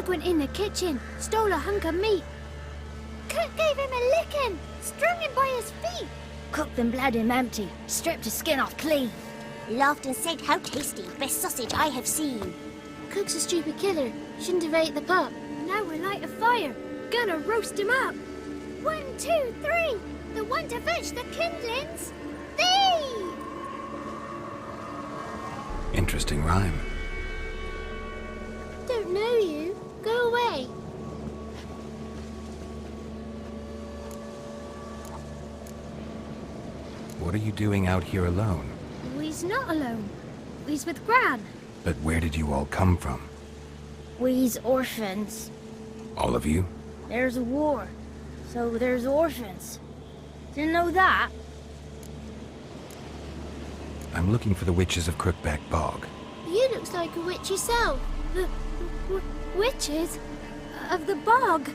went in the kitchen, stole a hunk of meat. Cook gave him a licking, strung him by his feet. Cooked and bled him empty, stripped his skin off clean. Laughed and said, how tasty, best sausage I have seen. Cook's a stupid killer, shouldn't have ate the pup. Now we'll light a fire, gonna roast him up. 1, 2, 3, the one to fetch the kindlings. Thee! Interesting rhyme. Don't know you. Go away. What are you doing out here alone? We's not alone. We's with Gran. But where did you all come from? We's orphans. All of you? There's a war, so there's orphans. Didn't know that? I'm looking for the witches of Crookback Bog. You looks like a witch yourself. The witches of the bog.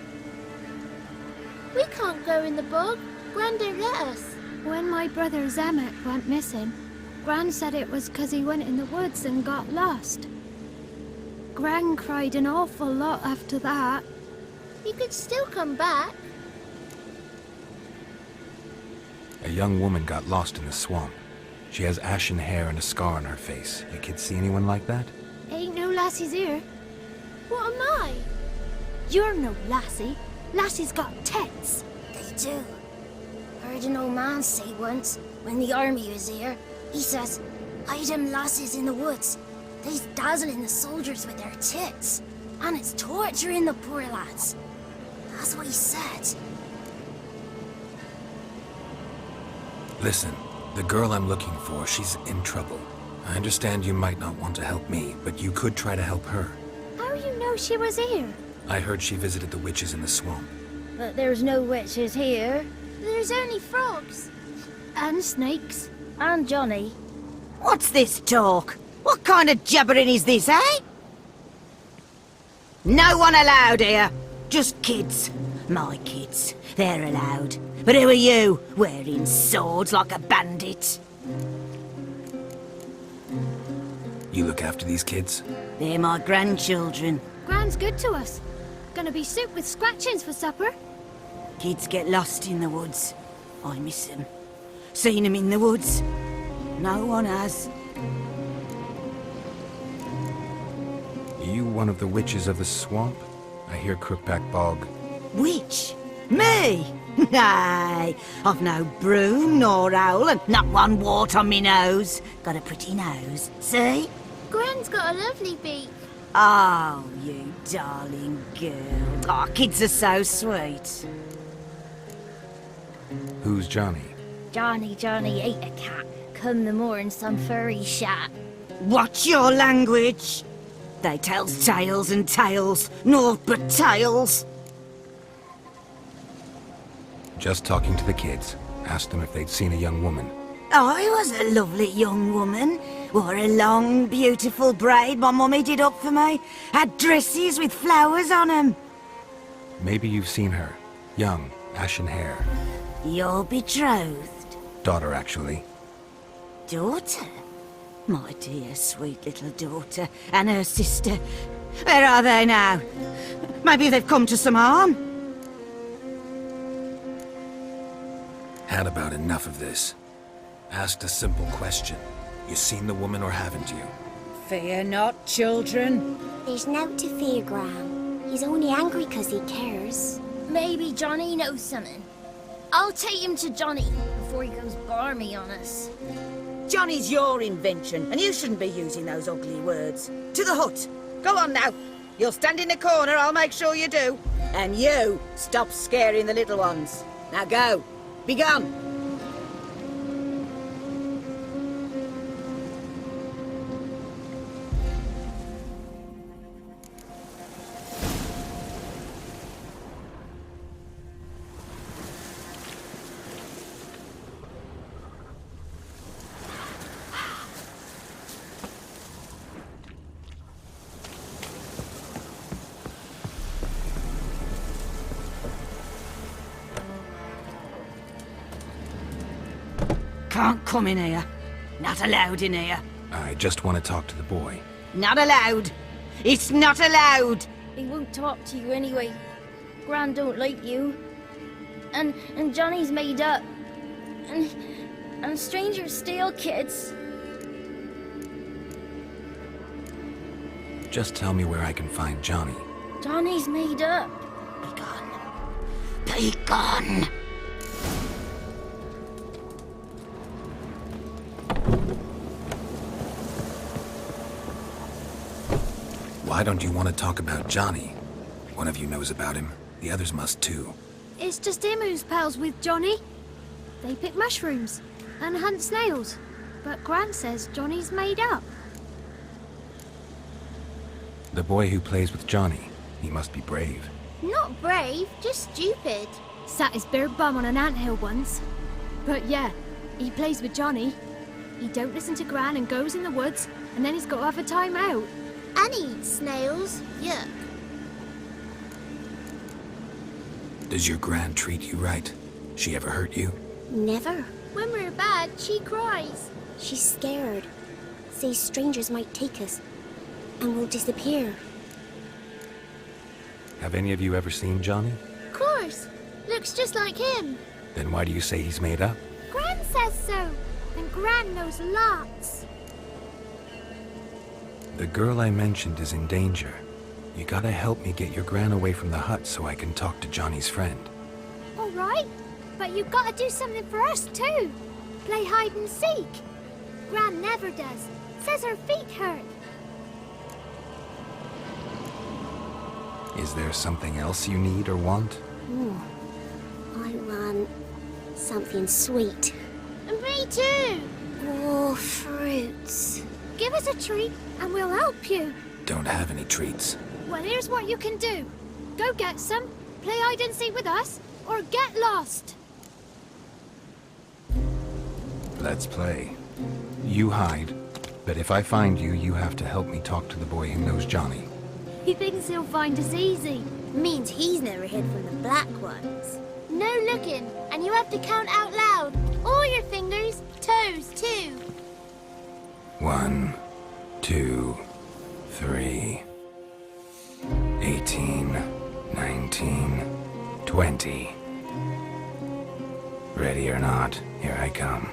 We can't go in the bog. Gran don't let us. When my brother Zemet went missing, Gran said it was 'cause he went in the woods and got lost. Gran cried an awful lot after that. He could still come back. A young woman got lost in the swamp. She has ashen hair and a scar on her face. You kids see anyone like that? Ain't no lassies here. What am I? You're no lassie. Lassie's got tits. They do. Heard an old man say once, when the army was here, he says, hide them lasses in the woods. They's dazzling the soldiers with their tits. And it's torturing the poor lads. That's what he said. Listen, the girl I'm looking for, she's in trouble. I understand you might not want to help me, but you could try to help her. How you know she was here? I heard she visited the witches in the swamp. But there's no witches here. There's only frogs. And snakes. And Johnny. What's this talk? What kind of jabbering is this, eh? No one allowed here. Just kids. My kids. They're allowed. But who are you, wearing swords like a bandit? You look after these kids? They're my grandchildren. Gran's good to us. Gonna be soup with scratchings for supper. Kids get lost in the woods. I miss them. Seen them in the woods. No one has. Are you one of the witches of the swamp? I hear Crookback Bog. Witch? Me? Nay, I've no broom nor owl and not one wart on me nose. Got a pretty nose, see? Gran's got a lovely beak. Oh, you darling girl. Oh, kids are so sweet. Who's Johnny? Johnny ate a cat. Come the more in some furry shat. Watch your language. They tells tales and tales, naught but tales. Just talking to the kids. Asked them if they'd seen a young woman. I was a lovely young woman. Wore a long, beautiful braid my mummy did up for me. Had dresses with flowers on 'em. Maybe you've seen her. Young, ashen hair. You're betrothed? Daughter, actually. Daughter? My dear, sweet little daughter. And her sister. Where are they now? Maybe they've come to some harm? Had about enough of this. Asked a simple question. You seen the woman or haven't you? Fear not, children. There's nought to fear, Gran. He's only angry 'cause he cares. Maybe Johnny knows something. I'll take him to Johnny before he goes barmy on us. Johnny's your invention, and you shouldn't be using those ugly words. To the hut. Go on now. You'll stand in the corner, I'll make sure you do. And you, stop scaring the little ones. Now go. Be gone. Can't come in here. Not allowed in here. I just want to talk to the boy. Not allowed. It's not allowed. he won't talk to you anyway. Gran don't like you. And Johnny's made up. And strangers steal kids. Just tell me where I can find Johnny. Johnny's made up. Be gone. Be gone. Why don't you want to talk about Johnny? One of you knows about him. The others must too. It's just him who's pals with Johnny. They pick mushrooms and hunt snails. But Gran says Johnny's made up. The boy who plays with Johnny. He must be brave. Not brave, just stupid. Sat his bare bum on an anthill once. But yeah, he plays with Johnny. He don't listen to Gran and goes in the woods, and then he's got to have a time out. And he eats snails. Yuck. Does your Gran treat you right? She ever hurt you? Never. When we're bad, she cries. She's scared. Says strangers might take us. And we'll disappear. Have any of you ever seen Johnny? Of course. Looks just like him. Then why do you say he's made up? Gran says so. And Gran knows lots. The girl I mentioned is in danger. You gotta help me get your Gran away from the hut so I can talk to Johnny's friend. All right. But you've got to do something for us too. Play hide and seek. Gran never does. Says her feet hurt. Is there something else you need or want? I want something sweet. And me too. Oh, fruits. Give us a treat and we'll help you. Don't have any treats. Well, here's what you can do. Go get some, play hide and seek with us, or get lost. Let's play. You hide, but if I find you, you have to help me talk to the boy who knows Johnny. He thinks he'll find us easy. Means he's never hid from the black ones. No looking, and you have to count out loud. All your fingers, toes too. 1, 2, 3, 18, 19, 20. Ready or not, here I come.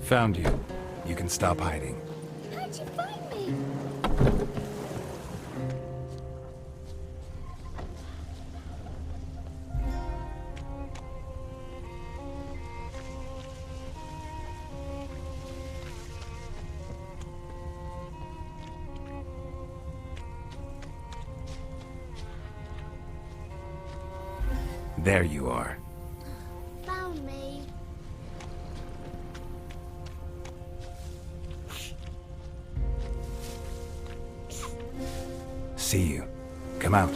Found you. You can stop hiding. How'd you find me? There you are. Found me. See you. Come out.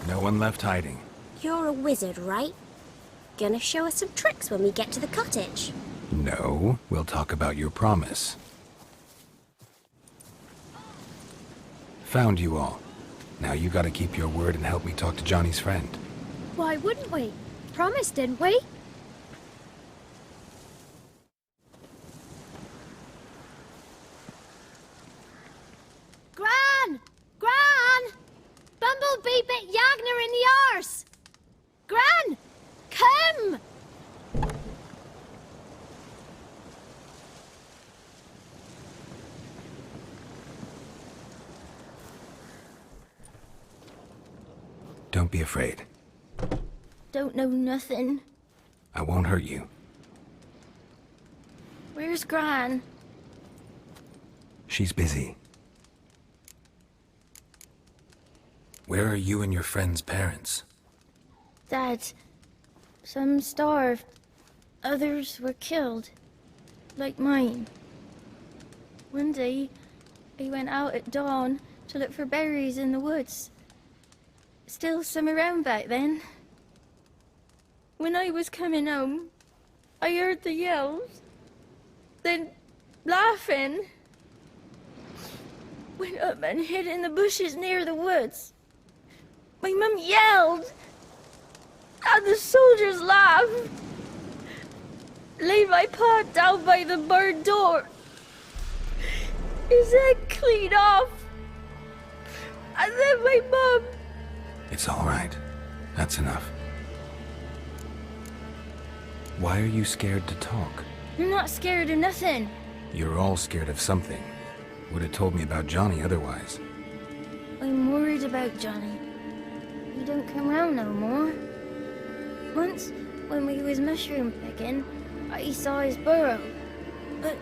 No one left hiding. You're a wizard, right? Gonna show us some tricks when we get to the cottage. No, we'll talk about your promise. Found you all. Now you gotta keep your word and help me talk to Johnny's friend. Why wouldn't we? Promised, didn't we? Gran! Gran! Bumblebee bit Yagner in the arse! Gran! Come! Don't be afraid. Don't know nothing. I won't hurt you. Where's Gran? She's busy. Where are you and your friend's parents? Dad, some starved. Others were killed. Like mine. One day, I went out at dawn to look for berries in the woods. Still some around back then. When I was coming home, I heard the yells. Then, laughing. Went up and hid in the bushes near the woods. My mum yelled. And the soldiers laughed. Laid my pa down by the barn door. His head clean off. And then my mum. It's all right. That's enough. Why are you scared to talk? I'm not scared of nothing. You're all scared of something. Would have told me about Johnny otherwise. I'm worried about Johnny. He don't come round no more. Once, when we was mushroom picking, I saw his burrow. But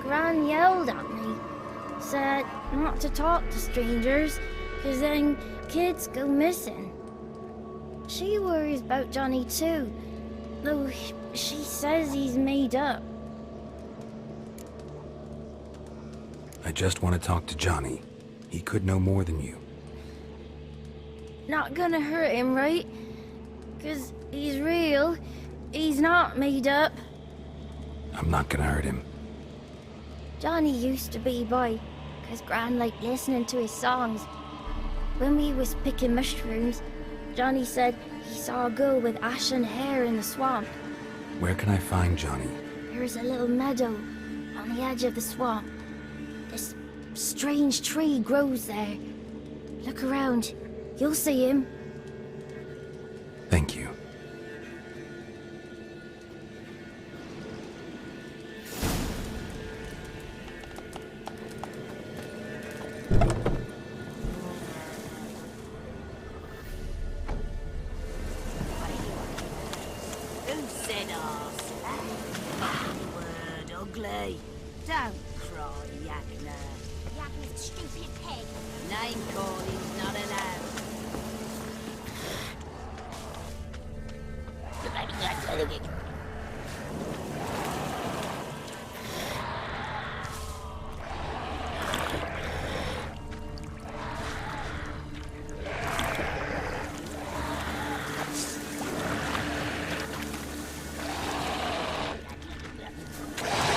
Gran yelled at me. Said not to talk to strangers, 'cause then kids go missing. She worries about Johnny too, though she says he's made up. I just want to talk to Johnny. He could know more than you. Not gonna hurt him, right? 'Cause he's real. He's not made up. I'm not gonna hurt him. Johnny used to be by, 'cause Gran liked listening to his songs. When we was picking mushrooms, Johnny said he saw a girl with ashen hair in the swamp. Where can I find Johnny? There's a little meadow on the edge of the swamp. This strange tree grows there. Look around. You'll see him. Thank you. Who said arse? Word ugly. Don't cry, Yakna. Yakna's a stupid pig. Name calling's not allowed.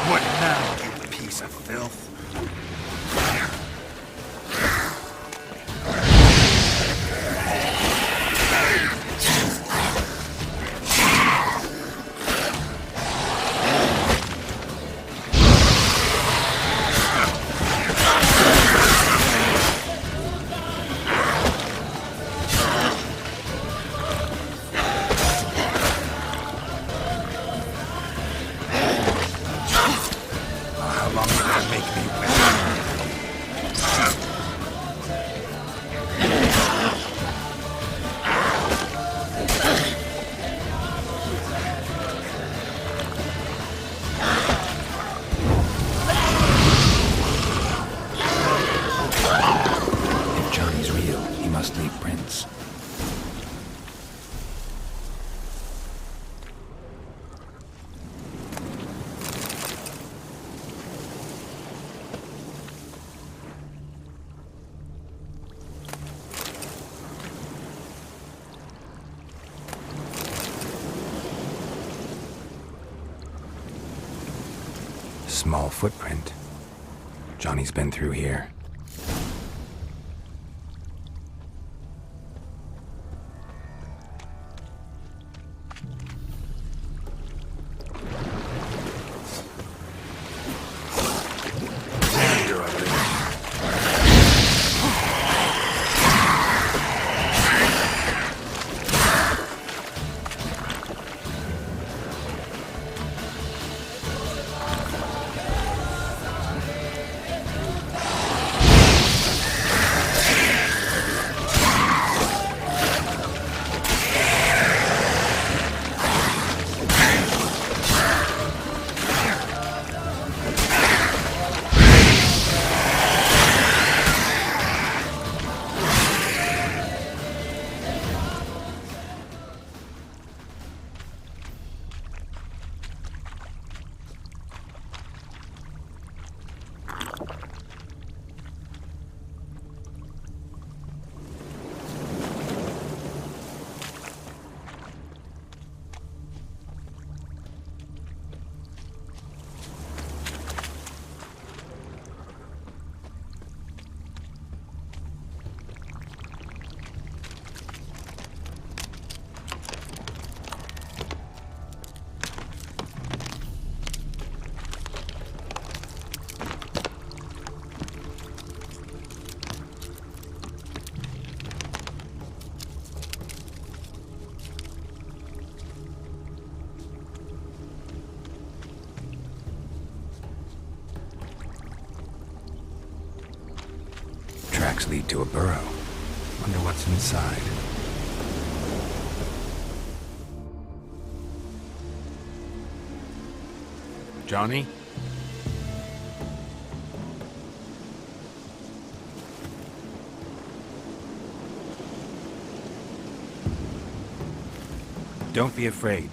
What now, you piece of filth? If Johnny's real, he must leave prints. Small footprint. Johnny's been through here. tracks lead to a burrow. Wonder what's inside. Johnny? Don't be afraid.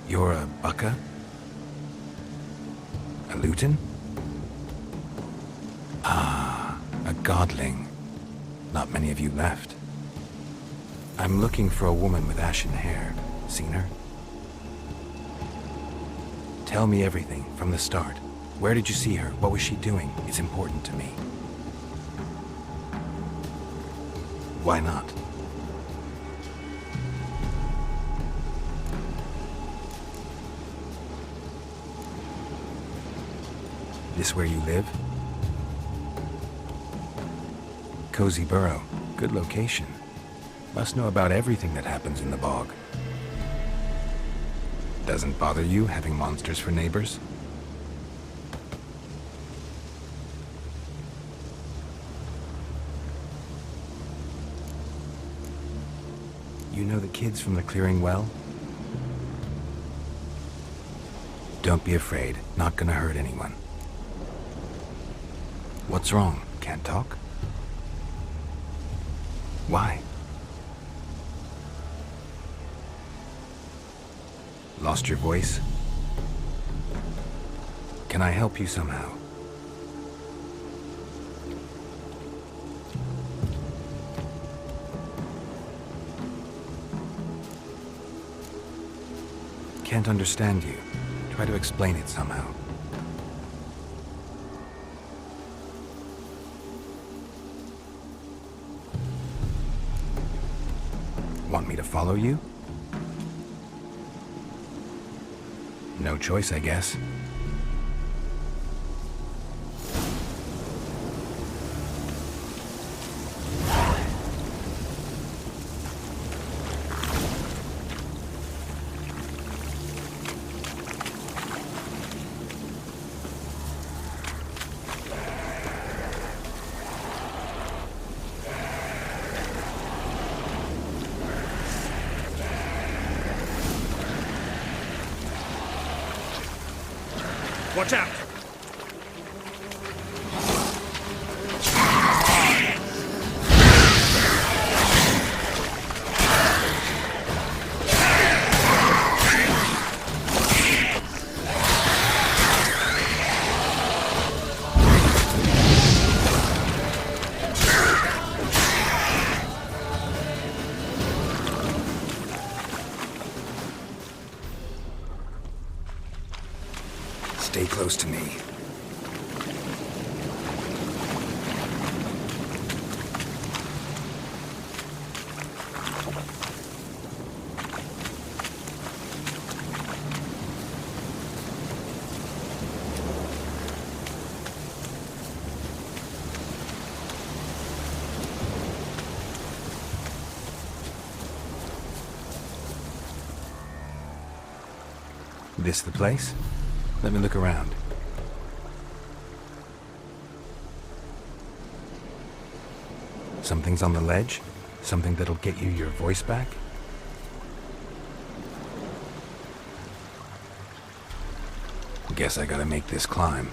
You're a Bucka? A Luton? Ah, a godling. Not many of you left. I'm looking for a woman with ashen hair. Seen her? Tell me everything from the start. Where did you see her? What was she doing? It's important to me. Why not? This where you live? Cozy burrow. Good location. Must know about everything that happens in the bog. Doesn't bother you having monsters for neighbors? You know the kids from the clearing well? Don't be afraid. Not gonna hurt anyone. What's wrong? Can't talk? Why? Lost your voice? Can I help you somehow? Can't understand you. Try to explain it somehow. Want me to follow you? No choice, I guess. Watch out! Stay close to me. This the place? Let me look around. Something's on the ledge? Something that'll get you your voice back? Guess I gotta make this climb.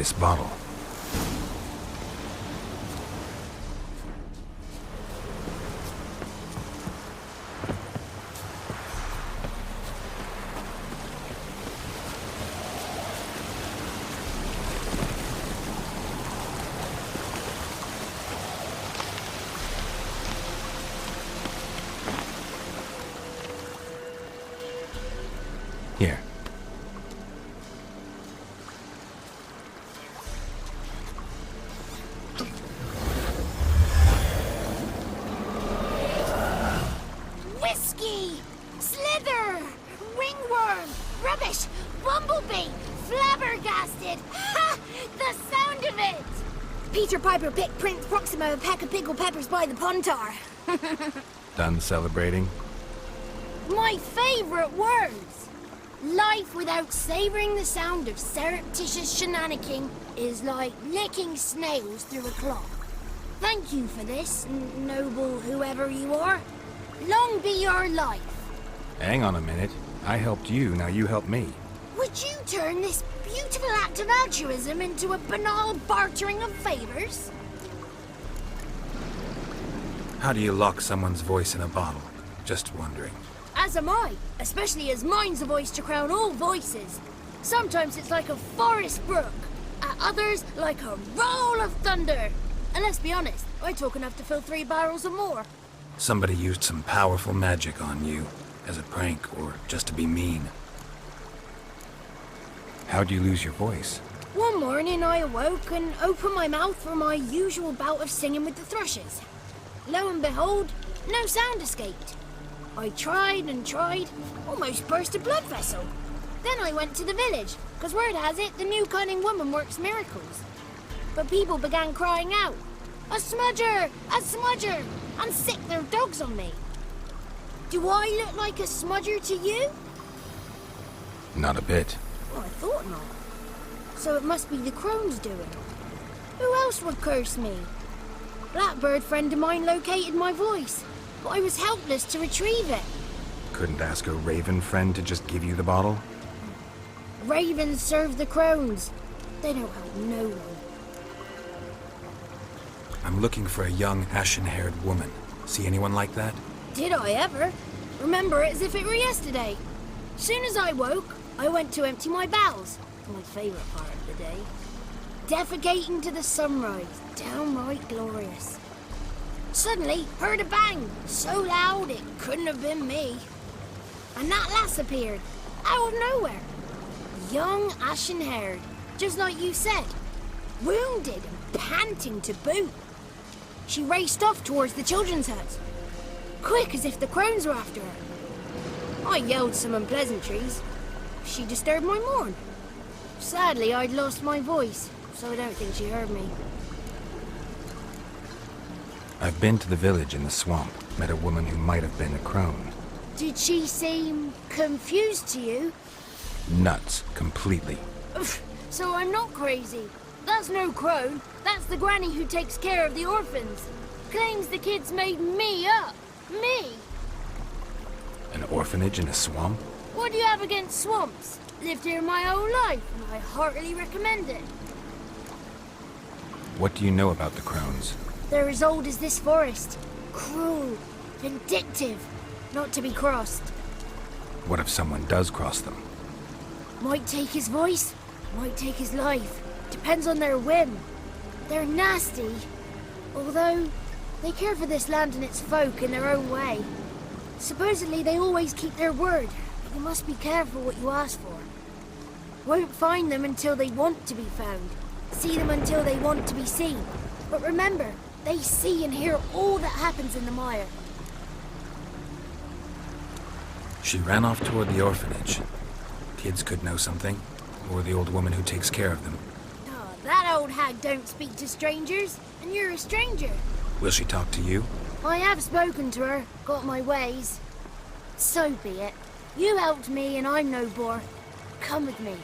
this bottle. Here. Whiskey! Slither! Ringworm! Rubbish! Bumblebee! Flabbergasted! Ha! The sound of it! Peter Piper picked Prince Proxima a pack of pickled peppers by the puntar. Done celebrating? My favorite words! Life without savoring the sound of surreptitious shenanigans is like licking snails through a cloth. Thank you for this, noble whoever you are. Long be your life. Hang on a minute. I helped you, now you help me. Would you turn this beautiful act of altruism into a banal bartering of favors? How do you lock someone's voice in a bottle? Just wondering. As am I, especially as mine's a voice to crown all voices. Sometimes it's like a forest brook, at others like a roll of thunder. And let's be honest, I talk enough to fill 3 barrels or more. Somebody used some powerful magic on you, as a prank or just to be mean. How'd you lose your voice? One morning I awoke and opened my mouth for my usual bout of singing with the thrushes. Lo and behold, no sound escaped. I tried and tried, almost burst a blood vessel. Then I went to the village, because word has it the new cunning woman works miracles. But people began crying out, "A smudger! A smudger!" and sick their dogs on me. Do I look like a smudger to you? Not a bit. Well, I thought not. So it must be the Crones doing. Who else would curse me? Blackbird friend of mine located my voice, but I was helpless to retrieve it. Couldn't ask a raven friend to just give you the bottle? Ravens serve the Crones. They don't help no one. I'm looking for a young, ashen-haired woman. See anyone like that? Did I ever? Remember it as if it were yesterday. Soon as I woke, I went to empty my bowels. My favourite part of the day. Defecating to the sunrise. Downright glorious. Suddenly, heard a bang. So loud it couldn't have been me. And that lass appeared. Out of nowhere. Young, ashen-haired. Just like you said. Wounded and panting to boot. She raced off towards the children's hut. Quick as if the Crones were after her. I yelled some unpleasantries. She disturbed my morn. Sadly, I'd lost my voice, so I don't think she heard me. I've been to the village in the swamp, met a woman who might have been a crone. Did she seem confused to you? Nuts, completely. So I'm not crazy. That's no crone. That's the granny who takes care of the orphans. Claims the kids made me up. Me! An orphanage in a swamp? What do you have against swamps? Lived here my whole life, and I heartily recommend it. What do you know about the Crones? They're as old as this forest. Cruel, vindictive, not to be crossed. What if someone does cross them? Might take his voice, might take his life. Depends on their whim. They're nasty, although they care for this land and its folk in their own way. Supposedly they always keep their word, but you must be careful what you ask for. Won't find them until they want to be found. See them until they want to be seen. But remember, they see and hear all that happens in the mire. She ran off toward the orphanage. Kids could know something, or the old woman who takes care of them. Oh, that old hag don't speak to strangers, and you're a stranger. Will she talk to you? I have spoken to her, got my ways. So be it. You helped me and I'm no bore. Come with me.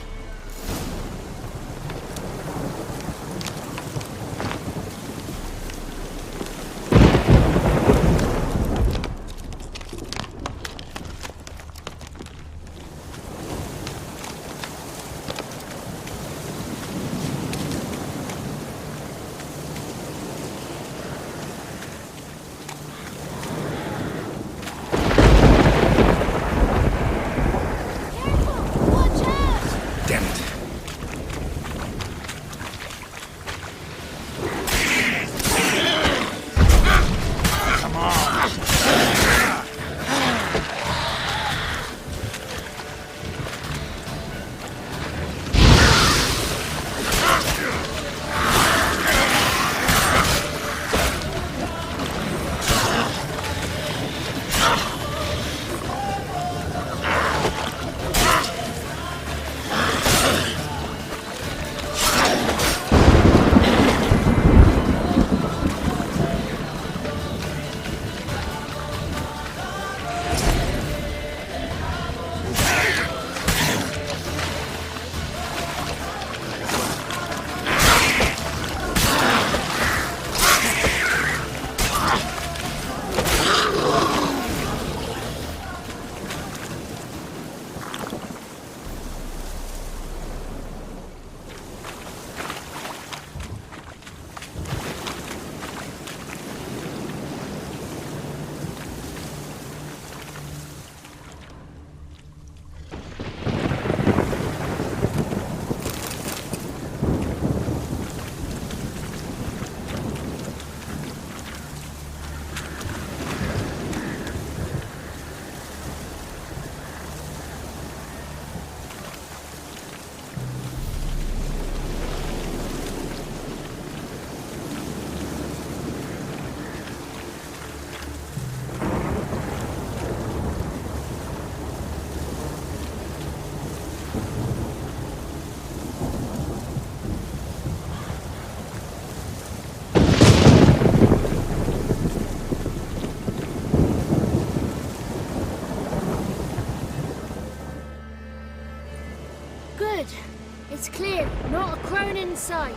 Not a crone in sight.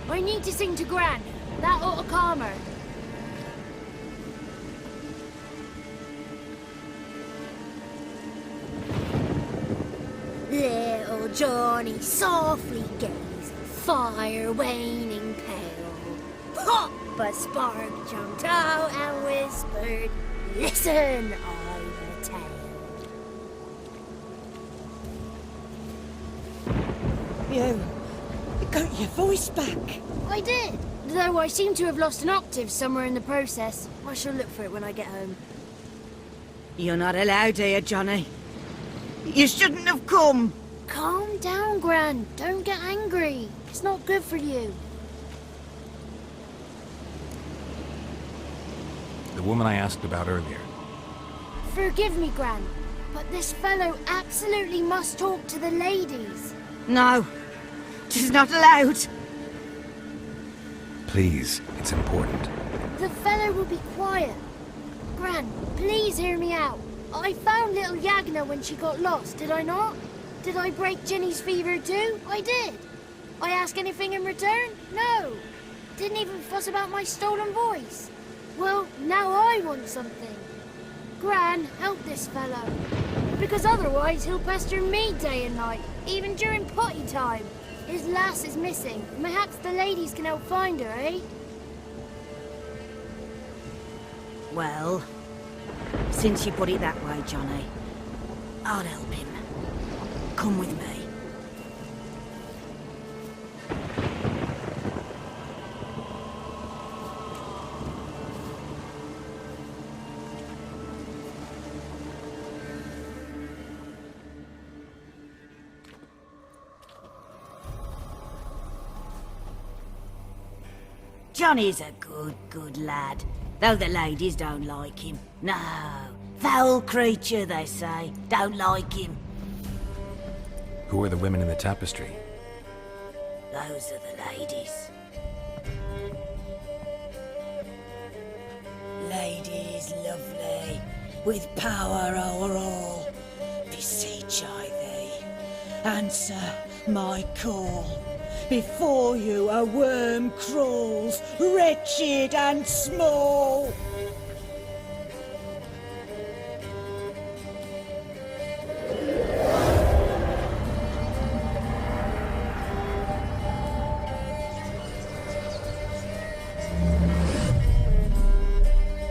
I need to sing to Gran. That ought to calm her. Little Johnny softly gazed, fire waning pale. Pop! A spark jumped out and whispered, "Listen, I've a tale." You got your voice back. I did, though I seem to have lost an octave somewhere in the process. I shall look for it when I get home. You're not allowed here, Johnny. You shouldn't have come. Calm down, Gran. Don't get angry. It's not good for you. The woman I asked about earlier. Forgive me, Gran, but this fellow absolutely must talk to the ladies. No, she's not allowed. Please, it's important. The fellow will be quiet. Gran, please hear me out. I found little Yagna when she got lost, did I not? Did I break Ginny's fever too? I did. I ask anything in return? No. Didn't even fuss about my stolen voice. Well, now I want something. Gran, help this fellow. Because otherwise he'll pester me day and night, even during potty time. His lass is missing. Perhaps the ladies can help find her, eh? Well, since you put it that way, Johnny, I'll help him. Come with me. Johnny's a good lad, though the ladies don't like him. No, foul creature, they say. Don't like him. Who are the women in the tapestry? Those are the ladies. Ladies lovely, with power o'er all. Beseech I thee, answer my call. Before you a worm crawls, wretched and small.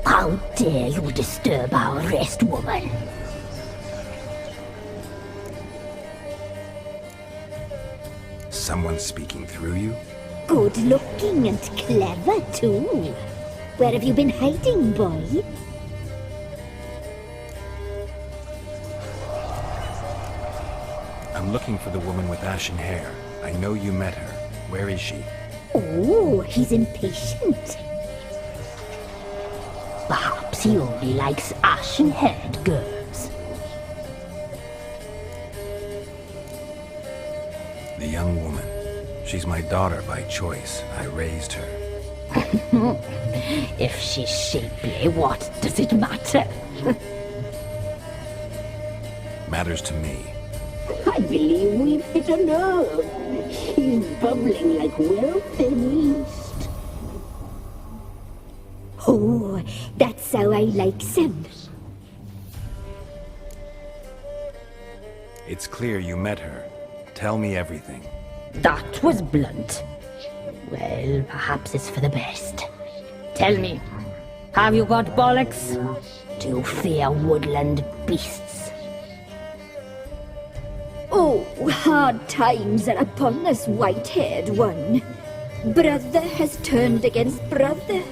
How dare you disturb our rest, woman? Someone speaking through you? Good looking and clever, too. Where have you been hiding, boy? I'm looking for the woman with ashen hair. I know you met her. Where is she? Oh, he's impatient. Perhaps he only likes ashen-haired girls. The young woman. She's my daughter by choice. I raised her. If she's shapely, what does it matter? Matters to me. I believe we've hit a nerve. She's bubbling like well-fed yeast. Oh, that's how I like them. It's clear you met her. Tell me everything. That was blunt. Well, perhaps it's for the best. Tell me, have you got bollocks? Do you fear woodland beasts? Oh, hard times are upon us, white-haired one. Brother has turned against brother.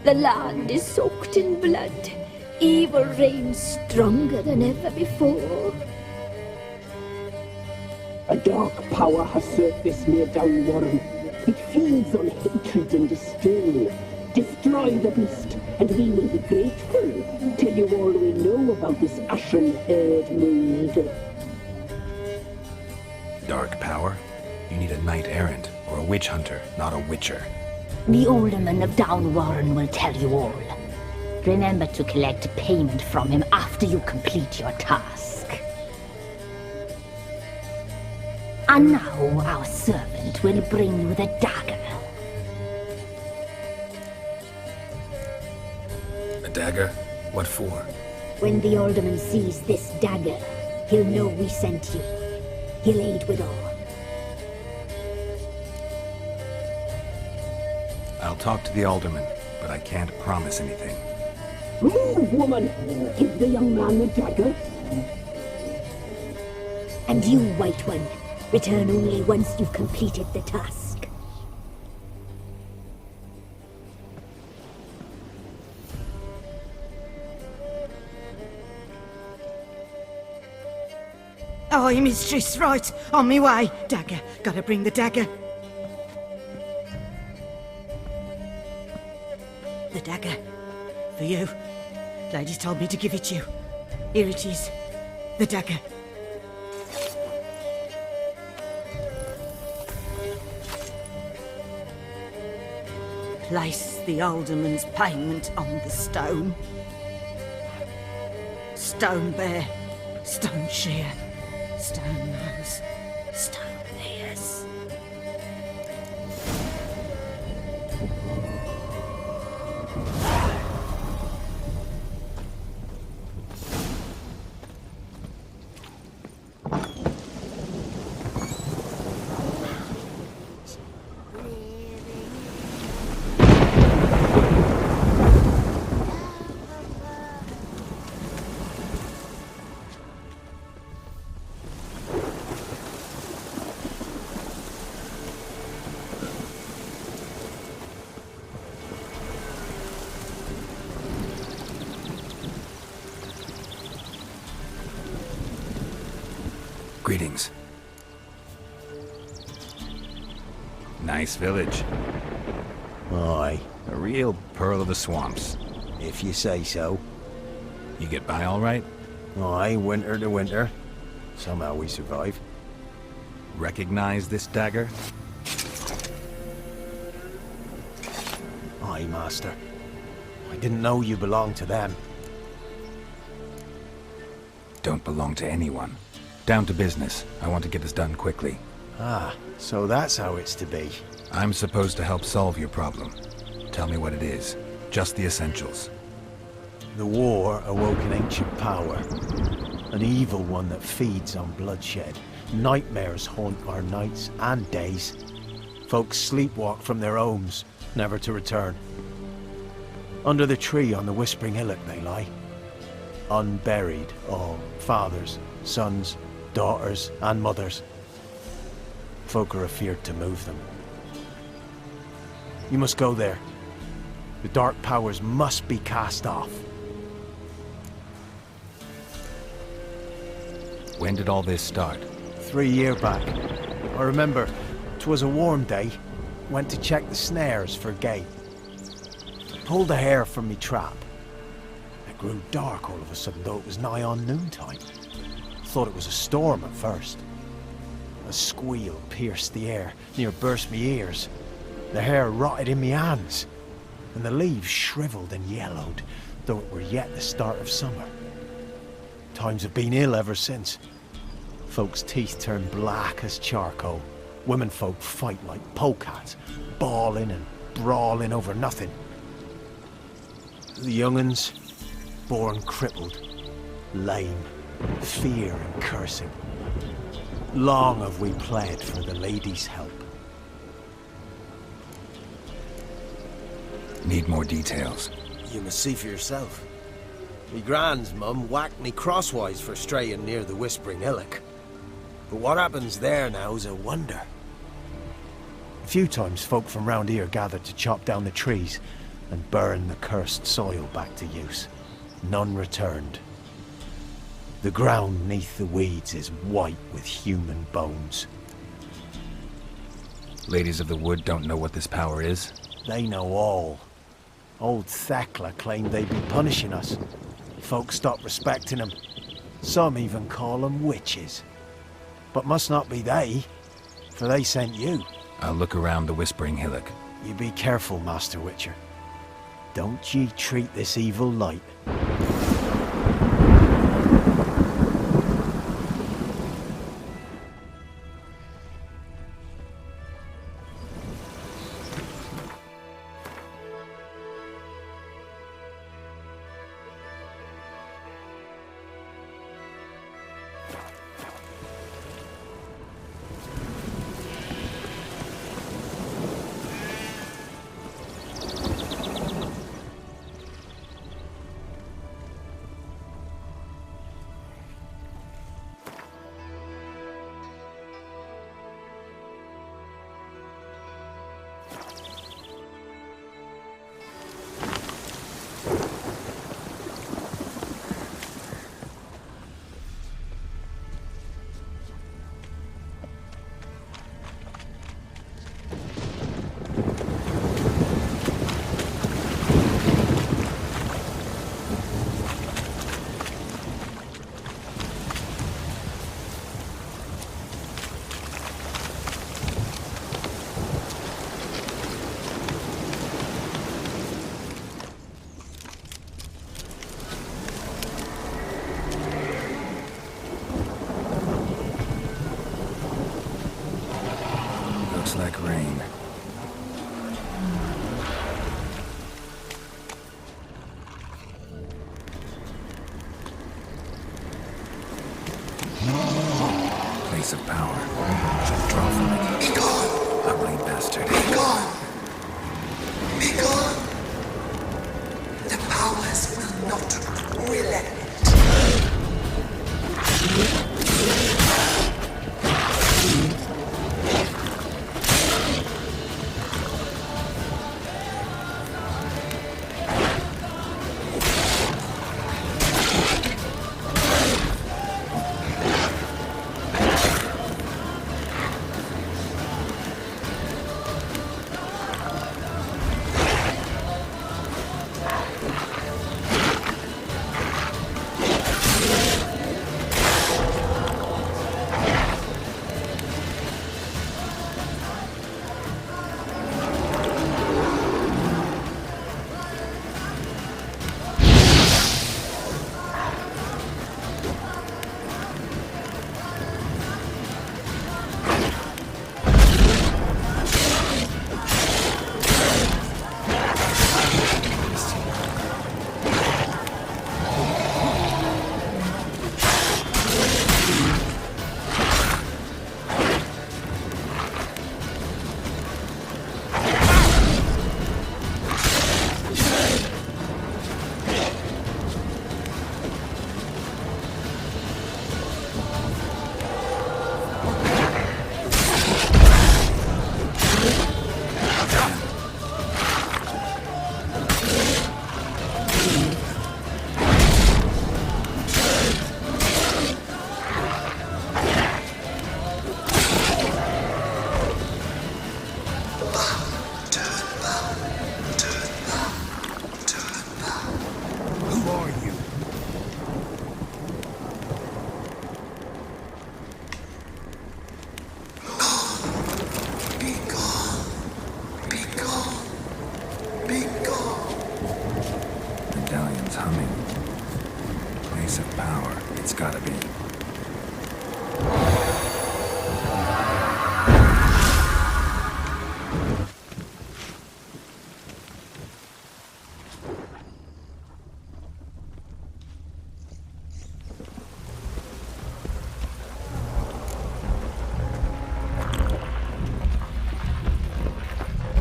The land is soaked in blood. Evil reigns stronger than ever before. A dark power has surfaced near Downwarren. It feeds on hatred and despair. Destroy the beast, and we will be grateful. Tell you all we know about this ashen-haired maid. Dark power? You need a knight-errant or a witch hunter, not a witcher. The alderman of Downwarren will tell you all. Remember to collect payment from him after you complete your task. And now our servant will bring you the dagger. A dagger? What for? When the alderman sees this dagger, he'll know we sent you. He'll aid with all. I'll talk to the alderman, but I can't promise anything. Move, woman! Give the young man the dagger. And you, White One, return only once you've completed the task. Aye, mistress, right. On me way. Dagger. Gotta bring the dagger. The dagger. For you. Ladies told me to give it you. Here it is. The dagger. Place the alderman's payment on the stone. Stone bear. Stone shear. Stone nose. Stone ears. Greetings. Nice village. Aye, A real pearl of the swamps. if you say so. You get by all right? Aye, winter to winter. Somehow we survive. Recognize this dagger? Aye, master. I didn't know you belonged to them. Don't belong to anyone. Down to business. I want to get this done quickly. Ah, so that's how it's to be. I'm supposed to help solve your problem. Tell me what it is. Just the essentials. The war awoke an ancient power. An evil one that feeds on bloodshed. Nightmares haunt our nights and days. Folks sleepwalk from their homes, never to return. Under the tree on the Whispering Hillock they lie. Unburied, all fathers, sons, daughters, and mothers. Folk are afeard to move them. You must go there. The dark powers must be cast off. When did all this start? 3 years back. I remember, 'twas a warm day. Went to check the snares for gate. Pulled a hare from me trap. It grew dark all of a sudden, though it was nigh on noontime. Thought it was a storm at first. A squeal pierced the air, near burst me ears. The hair rotted in me hands, and the leaves shriveled and yellowed, though it were yet the start of summer. Times have been ill ever since. Folks' teeth turn black as charcoal. Womenfolk fight like polecats, bawling and brawling over nothing. The young'uns, born crippled, lame, fear and cursing. Long have we pled for the lady's help. Need more details. You must see for yourself. Me grand's mum whacked me crosswise for straying near the Whispering Hillock. But what happens there now's a wonder. A few times folk from round here gathered to chop down the trees and burn the cursed soil back to use. None returned. The ground neath the weeds is white with human bones. Ladies of the Wood don't know what this power is? They know all. Old Thekla claimed they'd be punishing us. Folk stopped respecting them. Some even call them witches. But must not be they, for they sent you. I'll look around the Whispering Hillock. You be careful, Master Witcher. Don't ye treat this evil light. brain. Place of power. Should draw from it. Be gone! Ugly bastard. Be gone! Be gone! The powers will not relent.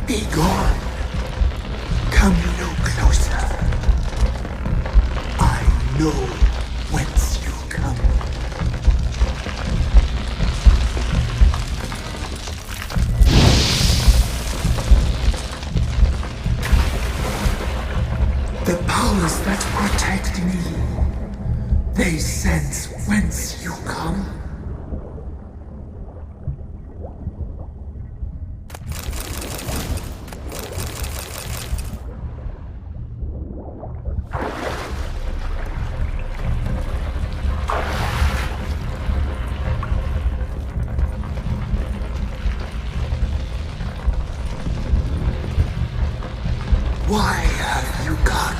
Be gone. Come no closer. I know whence you come. The powers that protect me, they sense whence you come. Why have you gone?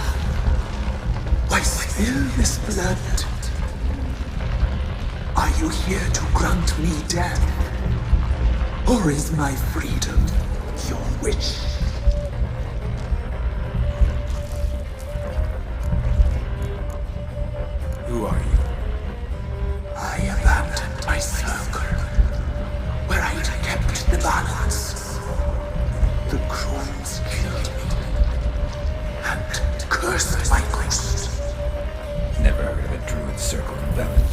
Why spill this blood? Are you here to grant me death? Or is my freedom your wish? Who are you? I abandoned my circle, where I'd kept the balance. The Crones killed me, and cursed my ghost. Never heard of a druid circle in Velen.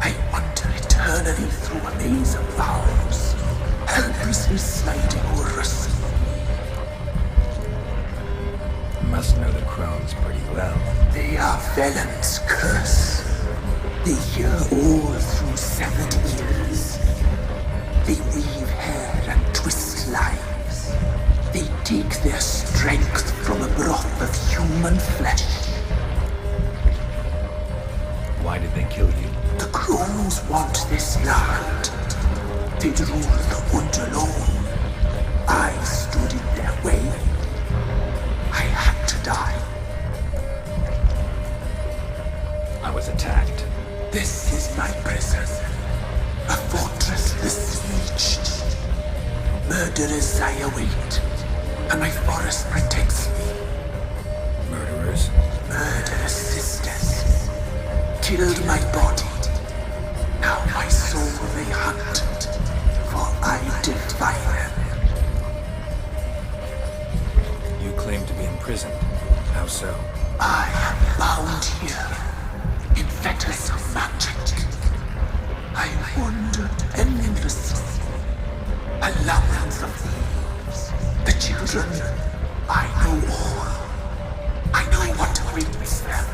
I wander eternally through a maze of vows, helplessly sliding over us. Must know the Crones pretty well. They are Velen's curse. They hear all through severed ears. They weave hair and twist lives. They take their strength from a broth of human flesh. Why did they kill you? The Crones want this land. They'd rule the wood alone. I stood in their way. I had to die. I was attacked. This is my prison. A fortress besieged. Murderers I await, and my forest protects me. Murderers? Murderous sisters killed my body. Now my soul they hunt, for I defy them. You claim to be imprisoned. How so? I am bound here in fetters of magic. I wandered endlessly, a labyrinth of thieves. The children, I know all. I know what awaits them.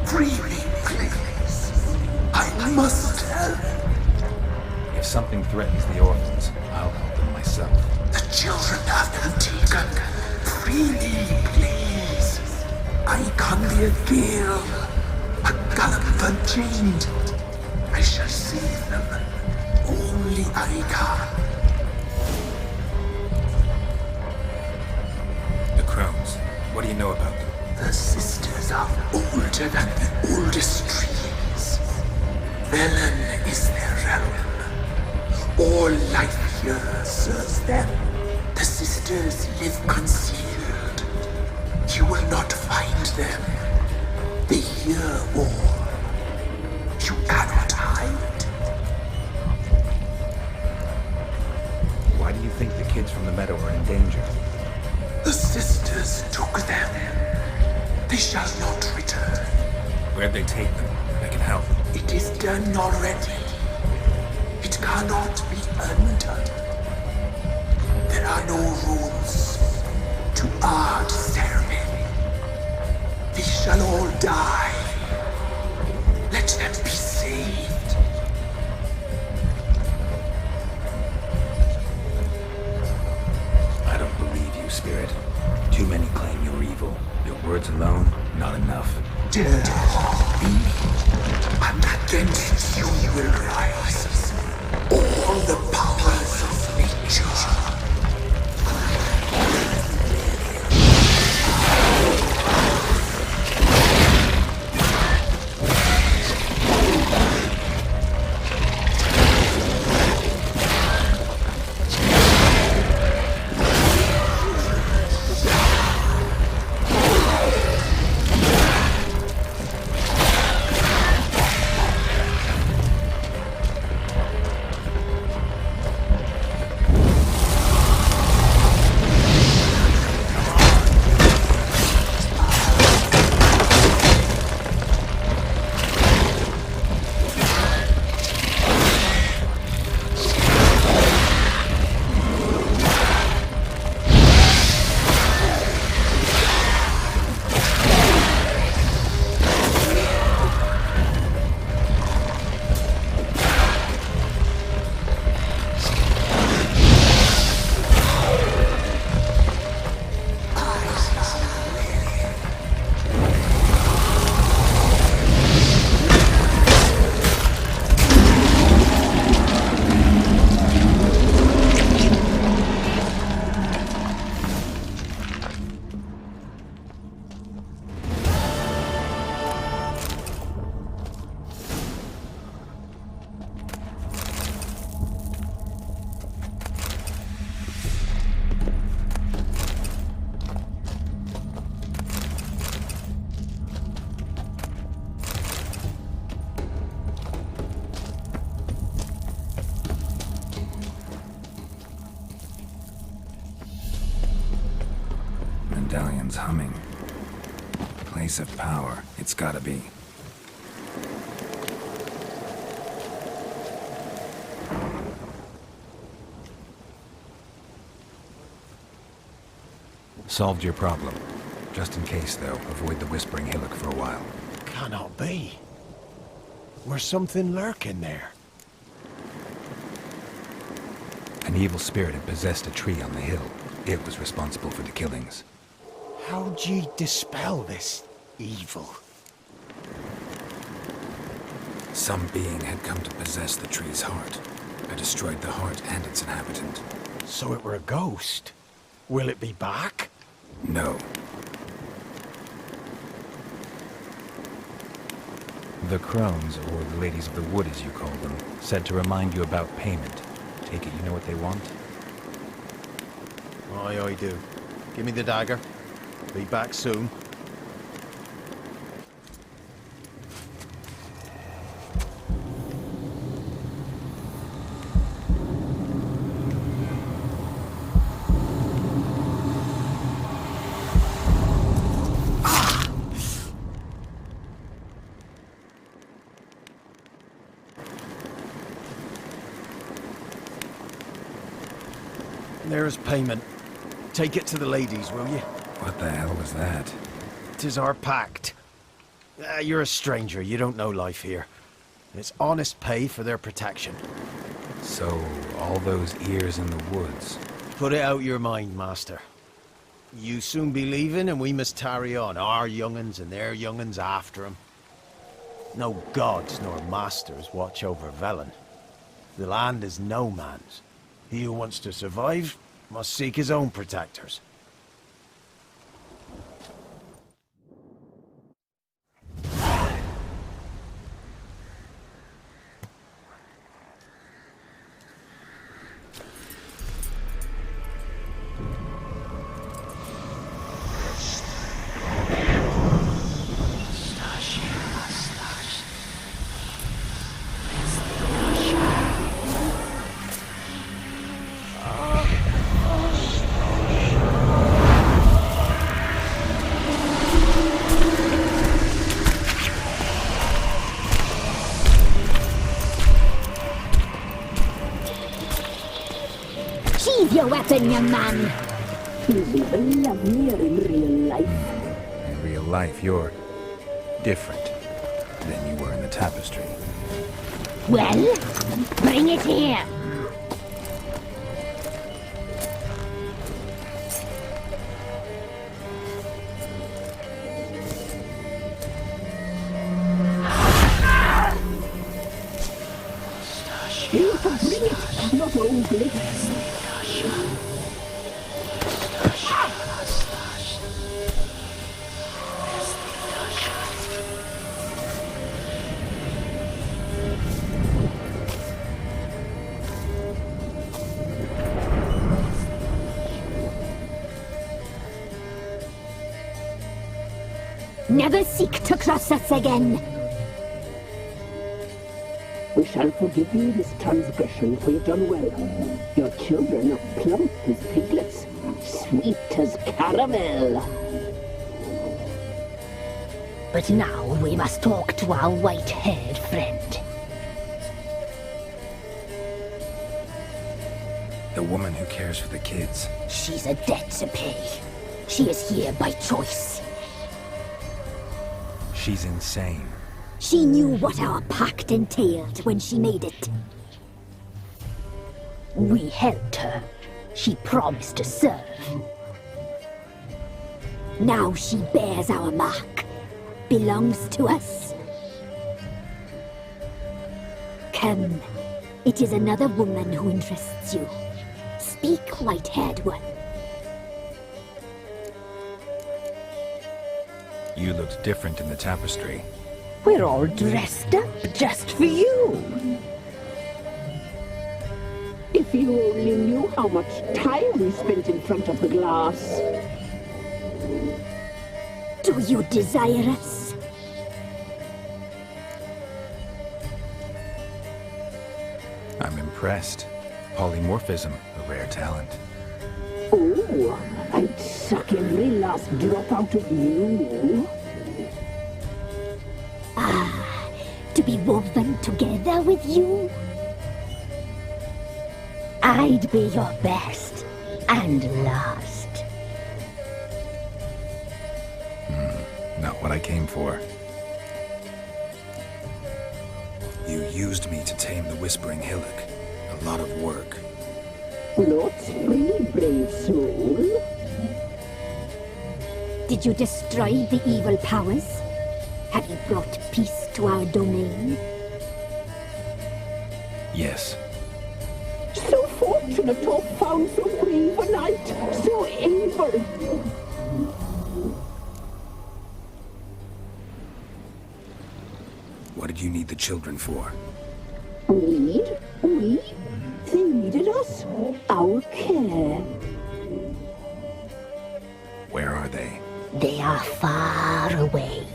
Free me, please. I must help. If something threatens the orphans, I'll help them myself. The children have been taken. Free me, please. I can be a gale, a gallop unchained. I shall save them. Only I can. The Crones. What do you know about them? The sisters are older than the oldest trees. Velen is their realm. All life here serves them. The sisters live concealed. You will not find them. They hear all. You cannot hide. Why do you think the kids from the meadow are in danger? The sisters took them. They shall not return. Where'd they take them? I can help. It is done already. It cannot be undone. There are no rules to our ceremony. They shall all die. Let them be saved. I don't believe you, Spirit. Too many claim you're evil. Your words alone, not enough. Dare harm me, and against you will rise all the powers of nature. Medallion's humming. Place of power. It's gotta be. Solved your problem. Just in case, though, avoid the Whispering Hillock for a while. Cannot be. Where's something lurking there? An evil spirit had possessed a tree on the hill. It was responsible for the killings. How'd ye dispel this evil? Some being had come to possess the tree's heart. I destroyed the heart and its inhabitant. So it were a ghost. Will it be back? No. The Crones, or the Ladies of the Wood as you call them, said to remind you about payment. Take it you know what they want? I do. Give me the dagger. Be back soon. There's payment. Take it to the ladies, will you? What the hell was that? 'Tis our pact. You're a stranger, you don't know life here. It's honest pay for their protection. So, all those ears in the woods. Put it out your mind, master. You soon be leaving and we must tarry on, our young'uns and their young'uns after 'em. No gods nor masters watch over Velen. The land is no man's. He who wants to survive must seek his own protectors. Sheathe your weapon, young man. He's even lovelier in real life. In real life, you're different than you were in the tapestry. Well, bring it here. You can bring it, not only. Never seek to cross us again. We shall forgive you this transgression, for you've done well. Your children are plump as piglets, sweet as caramel. But now we must talk to our white-haired friend. The woman who cares for the kids. She's a debt to pay. She is here by choice. She's insane. She knew what our pact entailed when she made it. We helped her. She promised to serve. Now she bears our mark. Belongs to us. Come. It is another woman who interests you. Speak, white-haired one. You looked different in the tapestry. We're all dressed up just for you. If you only knew how much time we spent in front of the glass. Do you desire us? I'm impressed. Polymorphism, a rare talent. Oh, I'd suck every last drop out of you. To be woven together with you? I'd be your best and last. Not what I came for. You used me to tame the Whispering Hillock. A lot of work. Not free, brave soul. Did you destroy the evil powers? Have you brought peace to our domain? Yes. So fortunate to have found so brave a knight, so able. What did you need the children for? Need? We? They needed us. Our care. They are far away.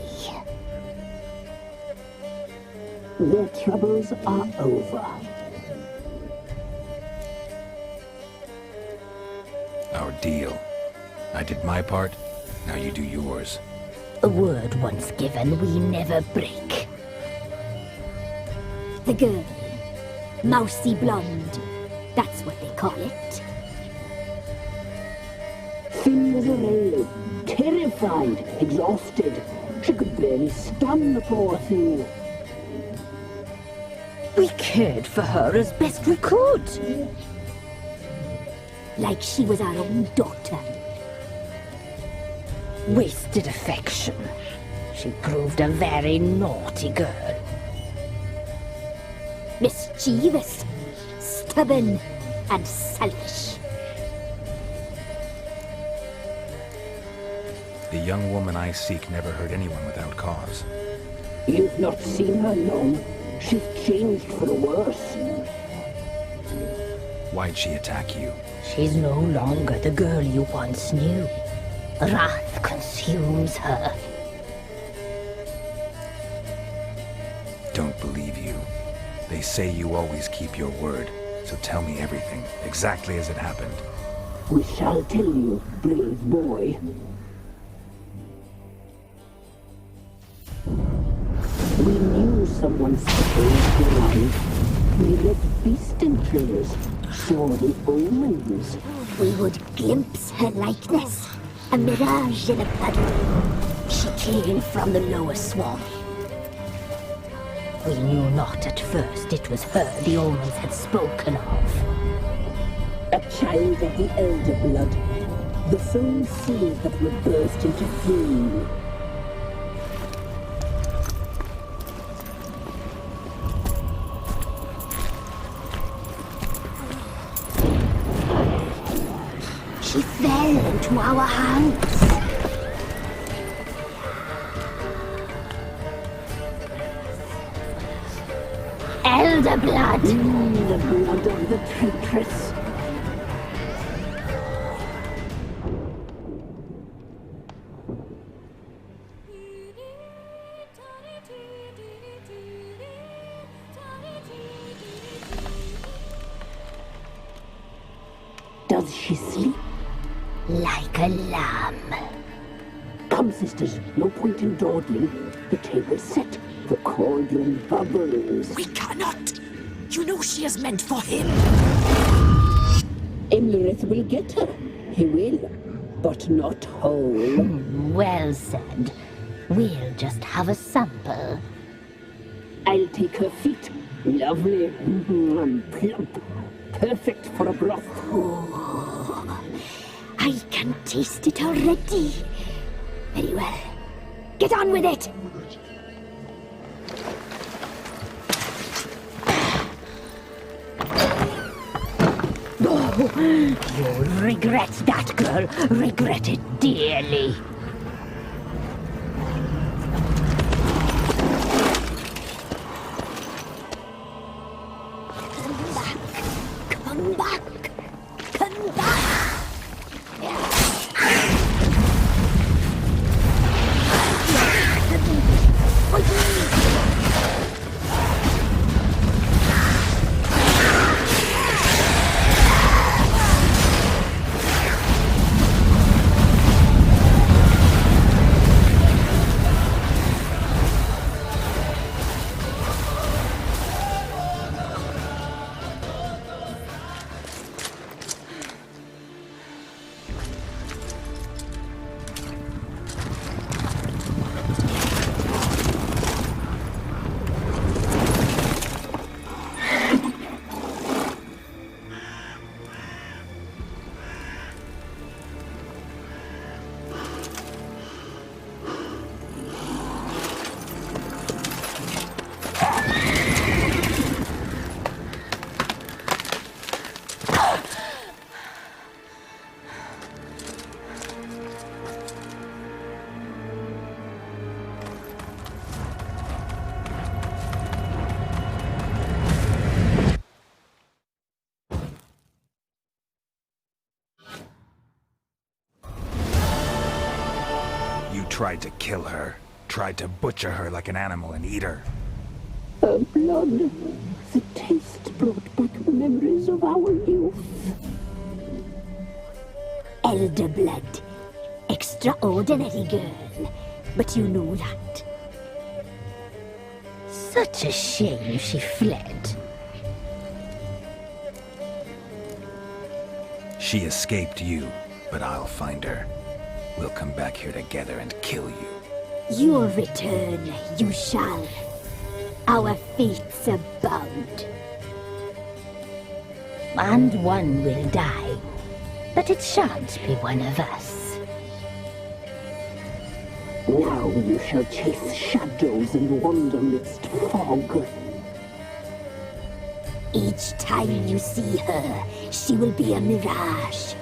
Their troubles are over. Our deal. I did my part, now you do yours. A word once given, we never break. The girl. Mousy blonde. That's what they call it. Thin as a rail, terrified, exhausted. She could barely stand, the poor thing. We cared for her as best we could. Like she was our own daughter. Wasted affection. She proved a very naughty girl. Mischievous, stubborn, and selfish. The young woman I seek never hurt anyone without cause. You've not seen her long. She's changed for the worse. Why'd she attack you? She's no longer the girl you once knew. Wrath consumes her. Don't believe you. They say you always keep your word, so tell me everything, exactly as it happened. We shall tell you, brave boy. We knew someone supposed around. We read beast enclosures, saw the omens. We would glimpse her likeness, a mirage in a puddle. She came from the lower swamp. We knew not at first it was her the omens had spoken of. A child of the elder blood, the sole seed that would burst into flame. She fell into our hands. Elder blood! The blood of the traitress. Does she sleep? Like a lamb. Come, sisters, no point in dawdling. The table's set. The cauldron bubbles. We cannot! You know she is meant for him! Imlerith will get her. He will, but not whole. Well said. We'll just have a sample. I'll take her feet. Lovely. And plump. Perfect for a broth. I can taste it already. Very well. Get on with it! You'll regret that, girl. Regret it dearly. Come back! Come back! tried to kill her. Tried to butcher her like an animal and eat her. Her blood, the taste brought back memories of our youth. Elder blood. Extraordinary girl. But you know that. Such a shame she fled. She escaped you, but I'll find her. We'll come back here together and kill you. Your return, you shall. Our fates are bound. And one will die. But it shan't be one of us. Now you shall chase shadows and wander midst fog. Each time you see her, she will be a mirage.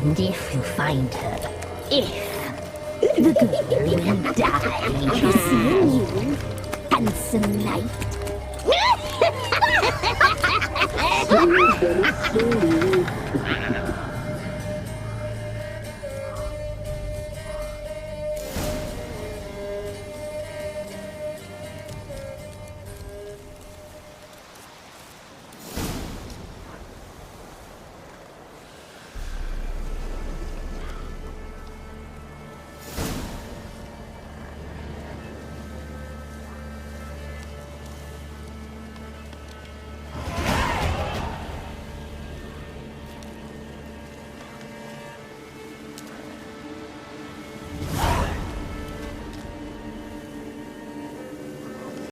And if you find her, the girl will die. Seeing you, handsome knight. Very slowly,